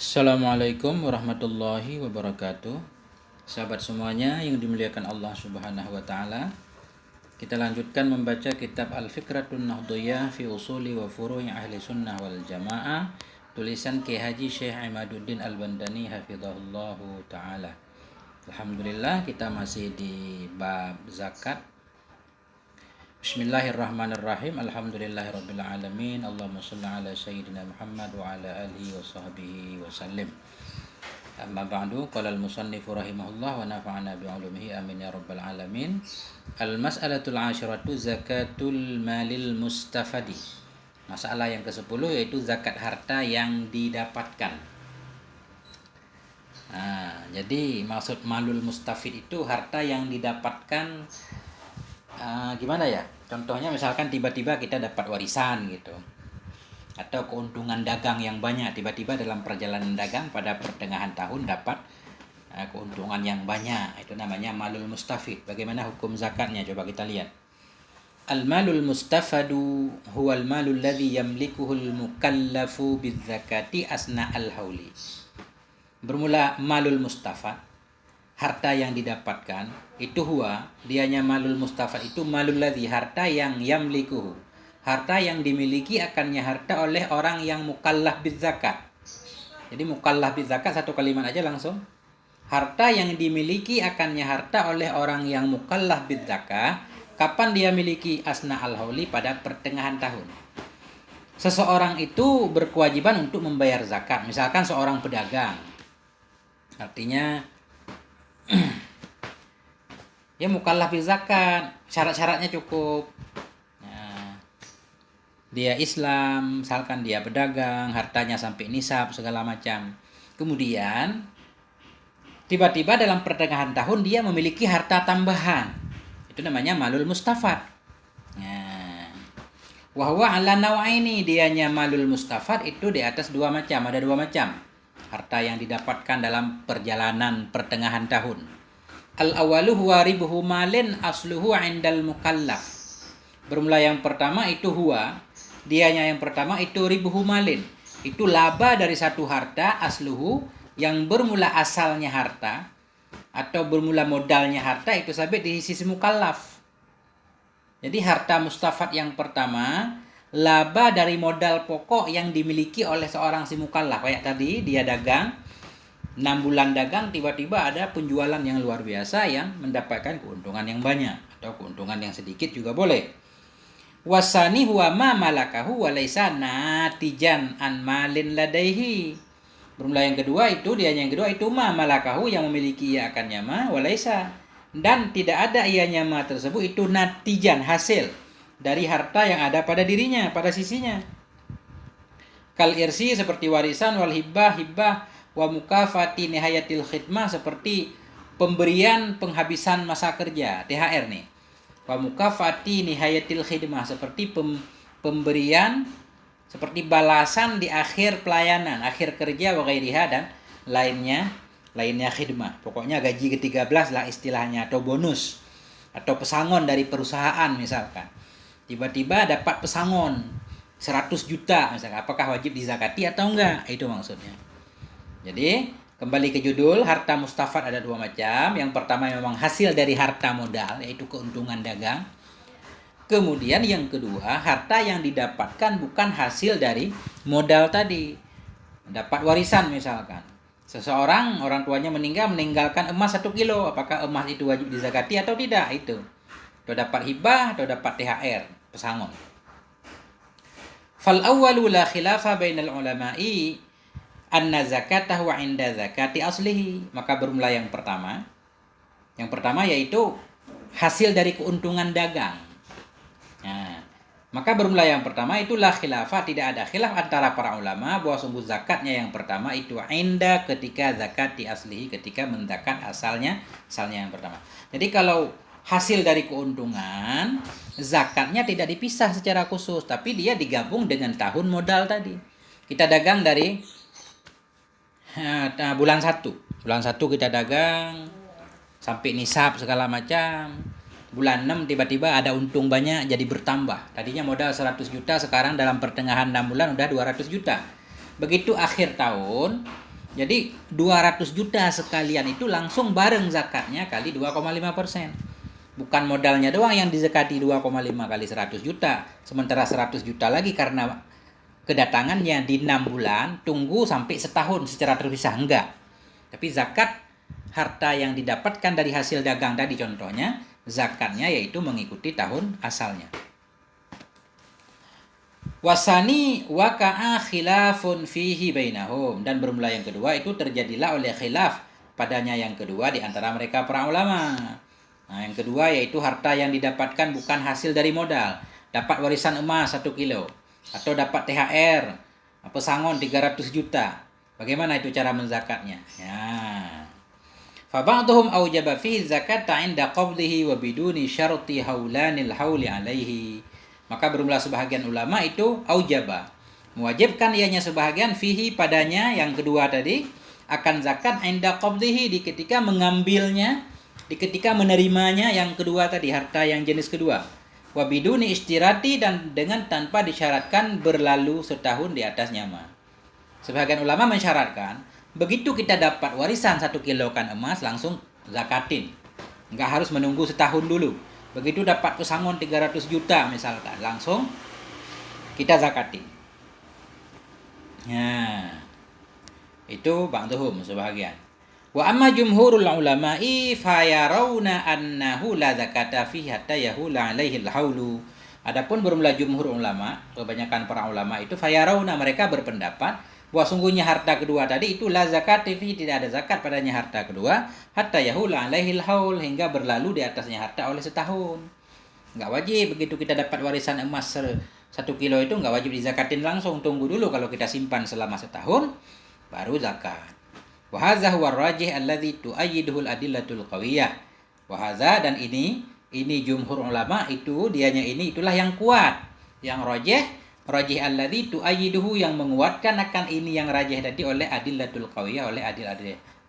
Assalamualaikum warahmatullahi wabarakatuh. Sahabat semuanya yang dimuliakan Allah Subhanahu wa taala. Kita lanjutkan membaca kitab Al-Fikratun Nahdhiyah fi Usuli wa Furu'i Ahli Sunnah wal Jamaah, tulisan Ki Haji Syekh Imaduddin Al-Bandani hafizahullahu taala. Alhamdulillah, kita masih di bab zakat. Bismillahirrahmanirrahim. Alhamdulillahirabbil alamin. Allahumma shalli ala sayyidina Muhammad wa ala alihi wa sahbihi wa sallim. Amma ba'du, qala al-musannif rahimahullah wa nafa'ana bi 'ulumihi amin ya rabbal alamin. Al-mas'alatul 'ashiratu zakatul malil mustafadi. Masalah yang ke-10 yaitu zakat harta yang didapatkan. Jadi maksud malul mustafid itu harta yang didapatkan. Gimana ya? Contohnya misalkan tiba-tiba kita dapat warisan gitu, atau keuntungan dagang yang banyak. Tiba-tiba dalam perjalanan dagang pada pertengahan tahun dapat keuntungan yang banyak. Itu namanya malul mustafid. Bagaimana hukum zakatnya? Coba kita lihat. Al-malul mustafadu huwal malul ladzi yamlikuhul mukallafu bizzakati asna al-hauli. Bermula malul mustafad, harta yang didapatkan itu dianya malul mustafad itu malul ladzi, harta yang yamlikuhu, harta yang dimiliki akannya harta oleh orang yang mukallaf bizakat. Jadi mukallaf bizakat satu kalimat aja langsung. Harta yang dimiliki akannya harta oleh orang yang mukallaf bizakat. Kapan dia miliki? Asna al-hauli, pada pertengahan tahun. Seseorang itu berkewajiban untuk membayar zakat. Misalkan seorang pedagang, artinya ya mukallaf bil zakat, syarat-syaratnya cukup. Dia Islam, misalkan dia pedagang, hartanya sampai nisab segala macam. Kemudian tiba-tiba dalam pertengahan tahun dia memiliki harta tambahan. Itu namanya malul mustafad. Wa huwa ala nawaini, dianya malul mustafad itu di atas dua macam, ada dua macam. Harta yang didapatkan dalam perjalanan pertengahan tahun. Al-awalu huwa ribuhu malin asluhu indal mukallaf. Bermula yang pertama itu dianya yang pertama itu ribuhu malin. Itu laba dari satu harta, asluhu, yang bermula asalnya harta atau bermula modalnya harta itu sabit di sisi mukallaf. Jadi harta mustafad yang pertama laba dari modal pokok yang dimiliki oleh seorang si mukallaf. Kayak tadi dia dagang 6 bulan dagang, tiba-tiba ada penjualan yang luar biasa yang mendapatkan keuntungan yang banyak, atau keuntungan yang sedikit juga boleh. Wasani huwa ma malakahu wa laisa natijan an malin ladaihi. Bermula yang kedua itu ma malakahu, yang memiliki ia akan nyama, wa laisa, dan tidak ada ia nyama tersebut itu natijan, hasil dari harta yang ada pada dirinya, pada sisinya. Kal irsi, seperti warisan, wal hibbah, wa mukafati nihayatil khidmah, seperti pemberian penghabisan masa kerja, THR nih. Wa mukafati nihayatil khidmah, seperti pemberian, seperti balasan di akhir pelayanan, akhir kerja, wa ghairiha, dan lainnya khidmah. Pokoknya gaji ke-13 lah istilahnya, atau bonus, atau pesangon dari perusahaan misalkan. Tiba-tiba dapat pesangon 100 juta misalkan, apakah wajib dizakati atau enggak? Itu maksudnya. Jadi kembali ke judul, harta mustafad ada dua macam. Yang pertama memang hasil dari harta modal, yaitu keuntungan dagang. Kemudian yang kedua, harta yang didapatkan bukan hasil dari modal tadi. Dapat warisan misalkan, seseorang, orang tuanya meninggalkan emas 1 kilo, apakah emas itu wajib dizakati atau tidak? Itu. Atau dapat hibah, atau dapat THR, pesangon. Fal awwalu la khilafa bainal ulama'i anna zakatahu 'inda zakati aslihi. Maka bermula yang pertama yaitu hasil dari keuntungan dagang. Maka bermula yang pertama itu la khilafa, tidak ada khilaf antara para ulama bahwa sungguh zakatnya yang pertama itu 'inda, ketika zakati aslihi, ketika menzakat asalnya yang pertama. Jadi kalau hasil dari keuntungan, zakatnya tidak dipisah secara khusus, tapi dia digabung dengan tahun modal tadi. Kita dagang dari bulan 1 kita dagang sampai nisab segala macam. Bulan 6 tiba-tiba ada untung banyak, jadi bertambah. Tadinya modal 100 juta, sekarang dalam pertengahan 6 bulan udah 200 juta. Begitu akhir tahun, Jadi 200 juta sekalian itu langsung bareng zakatnya kali 2,5%. Bukan modalnya doang yang dizakati 2,5 kali 100 juta. Sementara 100 juta lagi karena kedatangannya di 6 bulan, tunggu sampai setahun secara terpisah. Enggak. Tapi zakat harta yang didapatkan dari hasil dagang tadi contohnya, zakatnya yaitu mengikuti tahun asalnya. Wasani waka'a khilafun fihi bainahum, dan bermula yang kedua itu terjadilah oleh khilaf padanya yang kedua di antara mereka para ulama. Nah, yang kedua yaitu harta yang didapatkan bukan hasil dari modal, dapat warisan emas 1 kilo atau dapat THR pesangon 300 juta. Bagaimana itu cara menzakatnya? Ya. Fa ba'dhum aujaba fihi zakata 'inda qabdihi wa biduni syarti haulanil hauli alaihi. Maka bermula sebahagian ulama itu aujaba, mewajibkan ianya sebahagian fihi padanya yang kedua tadi akan zakat inda qabdihi di ketika mengambilnya, di ketika menerimanya yang kedua tadi, harta yang jenis kedua. Wa biduni istirati, dan dengan tanpa disyaratkan berlalu setahun di atasnya mah. Sebahagian ulama mensyaratkan begitu kita dapat warisan 1 kilokan emas langsung zakatin. Enggak harus menunggu setahun dulu. Begitu dapat pesangon 300 juta misalkan, langsung kita zakatin. Nah, itu ba'dhum sebahagian. Wa amma jumhurul ulama'i fayarawna annahu la zakata fihi hatta yahula alaihi al-haulu. Adapun bermula jumhur ulama, kebanyakan para ulama itu fayarawna, mereka berpendapat bahwa sungguhnya harta kedua tadi itu la zakat fihi, tidak ada zakat padanya harta kedua hatta yahula alaihil haul, hingga berlalu di atasnya harta oleh setahun. Enggak wajib begitu kita dapat warisan emas 1 kilo itu enggak wajib dizakatin langsung, tunggu dulu kalau kita simpan selama setahun baru zakat. Wa hadza huwa rajih alladzi tu'ayyiduhu al-adillatul qawiyah. Wa hadza, dan ini jumhur ulama itu dianya itulah yang kuat, yang rajih alladzi tu'ayyiduhu, yang menguatkan akan ini yang rajih tadi oleh adillatul qawiyah, oleh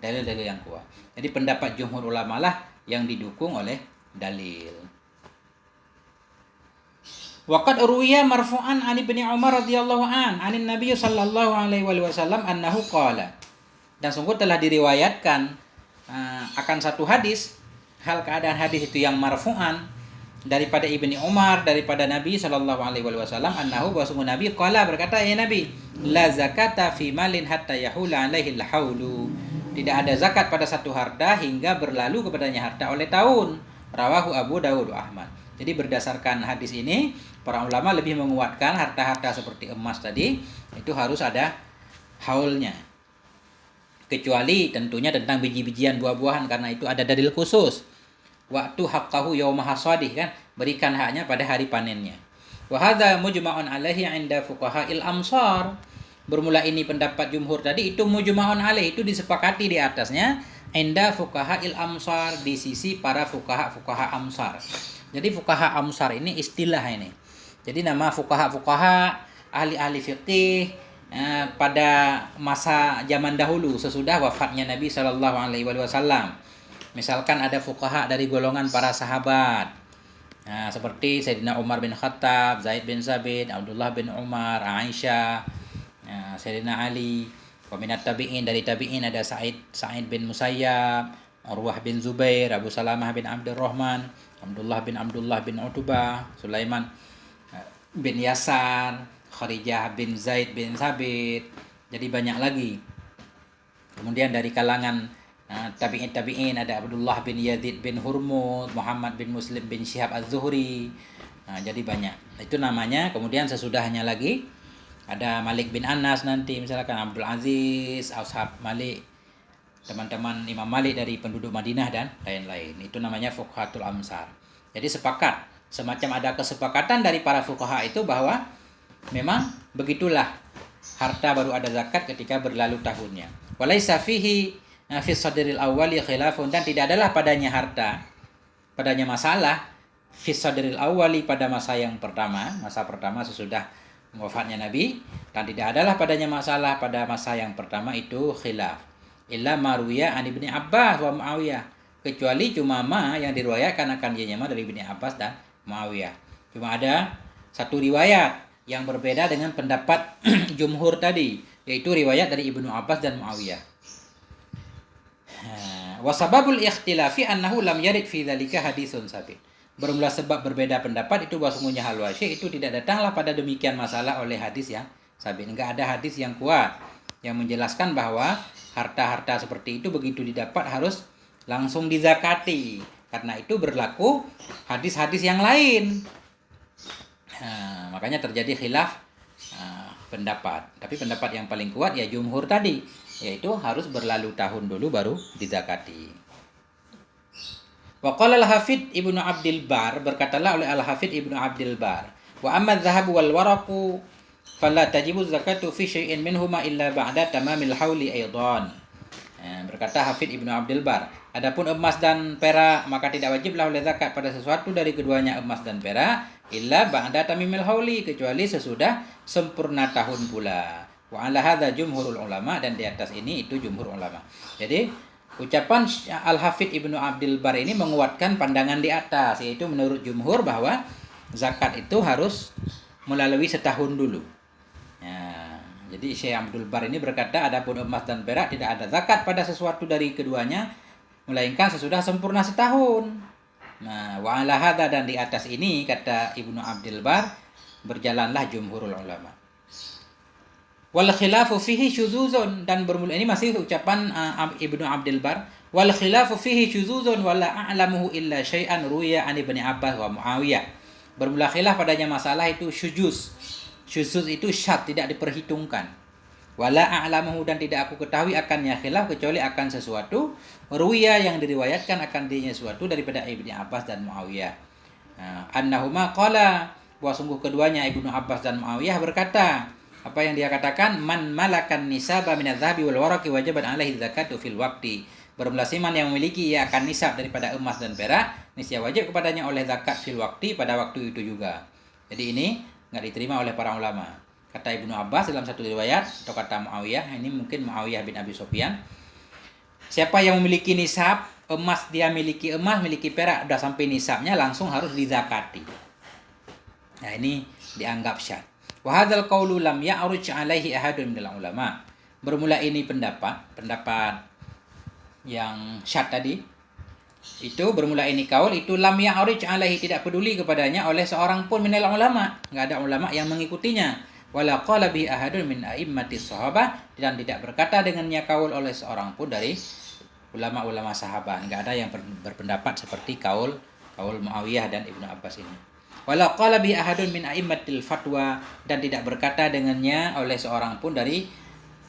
dalil-dalil yang kuat. Jadi pendapat jumhur ulama lah yang didukung oleh dalil. Waqad urwiya marfu'an an Ibnu Umar radhiyallahu anin Nabi sallallahu alaihi wasallam annahu qala. Dan sungguh telah diriwayatkan akan satu hadis, hal keadaan hadis itu yang marfu'an daripada Ibnu Umar, daripada Nabi sallallahu alaihi wasallam, annahu, bahwa sungguh Nabi qala, berkata, ya Nabi, la zakata fi malin hatta yahula alaihi al-haulu. Tidak ada zakat pada satu harta hingga berlalu kepadanya harta oleh tahun. Rawahu Abu Dawud Ahmad. Jadi berdasarkan hadis ini, para ulama lebih menguatkan harta-harta seperti emas tadi itu harus ada haulnya. Kecuali tentunya tentang biji-bijian buah-buahan, karena itu ada dalil khusus. Waktu haqqahu yauma hasadih, kan, berikan haknya pada hari panennya. Wa hadza mujma'un alaihi 'inda fuqaha'il amsar. Bermula ini pendapat jumhur tadi itu mujma'un alaihi, itu disepakati di atasnya, 'inda fuqaha'il amsar, di sisi para fuqaha amsar. Jadi fuqaha amsar ini istilah ini. Jadi nama fuqaha ahli-ahli fiqih pada masa zaman dahulu sesudah wafatnya Nabi Shallallahu Alaihi Wasallam. Misalkan ada fuqaha dari golongan para sahabat, seperti Sayyidina Umar bin Khattab, Zaid bin Sabit, Abdullah bin Umar, Aisyah, Sayyidina Ali. Peminat tabi'in, dari tabi'in ada Sa'id bin Musayyab, Urwah bin Zubair, Abu Salamah bin Abdurrahman, Abdullah bin Utbah, Sulaiman bin Yasar, Kharijah bin Zaid bin Sabit. Jadi banyak lagi. Kemudian dari kalangan tabi'in ada Abdullah bin Yazid bin Hurmuz, Muhammad bin Muslim bin Syihab Az-Zuhri. Jadi banyak. Itu namanya. Kemudian sesudahnya lagi ada Malik bin Anas, nanti misalkan Abdul Aziz, Ashab Malik, teman-teman Imam Malik dari penduduk Madinah dan lain-lain. Itu namanya fuqahatul amsar. Jadi sepakat, semacam ada kesepakatan dari para fuqaha itu bahwa memang begitulah harta baru ada zakat ketika berlalu tahunnya. Walaisa fihi fi sadril awwali khilafun, dan tidak adalah padanya masalah fi sadril awwali, pada masa pertama sesudah wafatnya Nabi, dan tidak adalah padanya masalah pada masa yang pertama itu khilaf. Illa marwiya an Ibni Abbas wa Muawiyah, kecuali cuma yang diriwayatkan akan dianya dari Ibni Abbas dan Muawiyah. Cuma ada satu riwayat yang berbeda dengan pendapat jumhur tadi, yaitu riwayat dari Ibnu Abbas dan Muawiyah. Wa sababul ikhtilafi annahu lam yarid fi dzalika haditsun sabit. Bermula sebab berbeda pendapat itu bahwa sungguhnya hal wasyih itu tidak datanglah pada demikian masalah oleh hadis yang sabit. Enggak ada hadis yang kuat yang menjelaskan bahwa harta-harta seperti itu begitu didapat harus langsung dizakati. Karena itu berlaku hadis-hadis yang lain. Makanya terjadi khilaf pendapat. Tapi pendapat yang paling kuat ya jumhur tadi, yaitu harus berlalu tahun dulu baru dizakati. Wa qala al-Hafidz Ibnu Abdul Bar, berkatalah oleh al-Hafidz Ibnu Abdul Bar, wa amma adh-dhahab wal waraqu fala tajibu zakatu fi syai'in minhuma illa ba'da tamamil hauli aidan. Berkata Hafidz Ibnu Abdul Bar, adapun emas dan perak maka tidak wajiblah oleh zakat pada sesuatu dari keduanya emas dan perak illa ba'da tamimil hauli, kecuali sesudah sempurna tahun pula. Wa ala hadza jumhurul ulama, dan di atas ini itu jumhur ulama. Jadi ucapan Al-Hafidz Ibnu Abdul Bar ini menguatkan pandangan di atas, yaitu menurut jumhur bahwa zakat itu harus melalui setahun dulu. Jadi Syekh Abdul Bar ini berkata adapun emas dan perak tidak ada zakat pada sesuatu dari keduanya melainkan sesudah sempurna setahun. Wa ala hadza, dan di atas ini kata Ibnu Abdul Bar berjalanlah jumhurul ulama. Wal khilafu fihi syuzuzun, dan bermula ini masih ucapan Ibnu Abdul Bar, wal khilafu fihi syuzuzun wala a'lamuhu illa syai'an ruya an Ibnu Abbas wa Muawiyah. Bermula khilaf padanya masalah itu syuzuz. Syuzuz itu syad, tidak diperhitungkan. Wala a'lamuhu, dan tidak aku ketahui akannya khilaf kecuali akan sesuatu ruya yang diriwayatkan akan dirinya sesuatu daripada Ibnu Abbas dan Muawiyah. Annahuma qala, bahwa sungguh keduanya Ibnu Abbas dan Muawiyah berkata, apa yang dia katakan, man malakan nisaba minadz-dzahabi wal waraqi wajibat alaihi zakatu fil waqti. Bermula siman yang memiliki ia akan nisab daripada emas dan perak, niscaya wajib kepadanya oleh zakat fil waqti, pada waktu itu juga. Jadi ini enggak diterima oleh para ulama. Kata Ibnu Abbas dalam satu riwayat, atau kata Muawiyah, ini mungkin Muawiyah bin Abi Sufyan, siapa yang memiliki nisab emas, dia miliki emas, miliki perak, sudah sampai nisabnya langsung harus dizakati. Nah ini dianggap syad. Wa hadzal qaulu lam ya'ruj 'alaihi ahadun minal ulama. Bermula ini pendapat yang syad tadi, itu bermula ini kaul itu lam ya'ruj 'alaihi, tidak peduli kepadanya oleh seorang pun minal ulama, enggak ada ulama yang mengikutinya. Wala qala bi ahadun min a'immatis sahabah, dan tidak berkata dengannya kaul oleh seorang pun dari ulama-ulama sahabat. Enggak ada yang berpendapat seperti kaul Muawiyah dan Ibnu Abbas ini. Wala qala bi ahadun min a'immatil fatwa, dan tidak berkata dengannya oleh seorang pun dari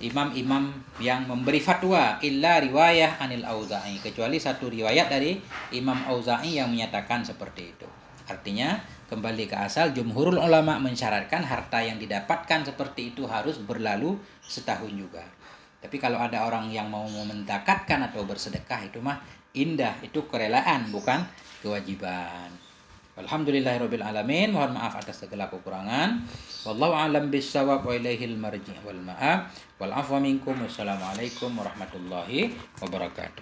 imam-imam yang memberi fatwa, illa riwayah anil Auza'i, kecuali satu riwayat dari Imam Auza'i yang menyatakan seperti itu. Artinya kembali ke asal, jumhurul ulama mensyaratkan harta yang didapatkan seperti itu harus berlalu setahun juga. Tapi kalau ada orang yang mau mementakatkan atau bersedekah, itu mah indah, itu kerelaan bukan kewajiban. Alhamdulillahirabbil alamin. Mohon maaf atas segala kekurangan. Wallahu a'lam bissawab wa ilaihil marji' wal ma'ab. Wal afwa minkum. Wassalamualaikum warahmatullahi wabarakatuh.